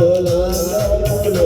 Bola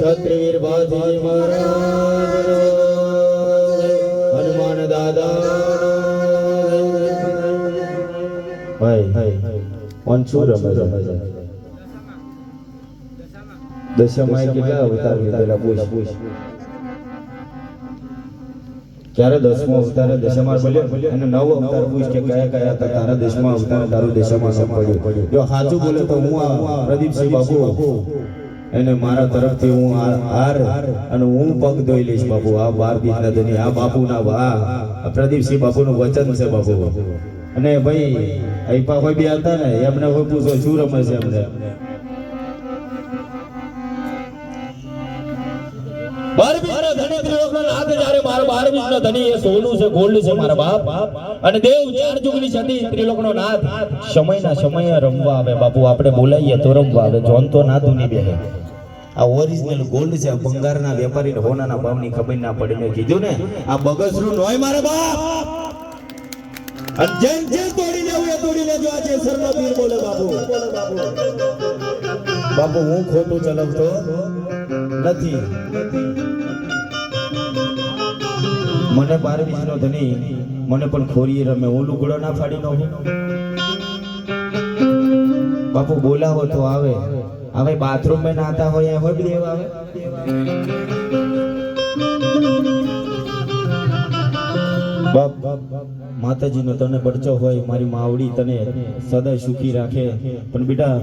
क्षत्रिवीर बाजी महाराज हनुमान दादा भाई पंचू रमे दशमाए કેટલા અવતાર લીધેલા પૂછ ક્યારે 10મો અવતાર દશમા બોલ્યો અને 9 અવતાર પૂછ કે કયા કયા હતા તારા 10મા અવતાર તારું દશમા નામ પડ્યું જો સાચું બોલે તો હું પ્રદીપસિંહ બાપુ એને મારા તરફથી હું હાર અને હું પગ ધોઈ લઈશ બાપુ આ 12 બીજના ધની આ બાપુના આ પ્રદીપસિંહ બાપુનું વચન છે બાપુ અને ભાઈ આઈપા કોઈ બી હતા ને એમને કોઈ પૂછો શું રમે છે એમને સોનું છે ગોલ્ડ છે મારા બાપ અને દેવ ચાર જુગની સતી ત્રિલોકનો નાથ સમયના સમયે રમવા આવે બાપુ આપણે બોલાઈએ તો રમવા આવે જોન તો ના ધૂની બેહે આ ઓરિજિનલ ગોલ્ડ છે બંગારના વેપારીને હોનાના ભાવની ખબર ના પડી મેં કીધું ને આ બગસરું નોય મારા બાપ અને જે તોડી લેવું એ તોડી લેજો આજે સરનો વીર બોલે બાપુ બાપુ હું ખોટું ચલાવતો નથી મને 12 બીજનો ધની મને પણ ખોરી રમે હું લુગડો ના ફાડી નો બાપુ બોલાવો તો આવે હવે બાથરૂમ માં નાતા હોય હોય બી દેવ આવે બાપ માતાજીનો તને બળચો હોય મારી માવડી તને સદા સુખી રાખે પણ બેટા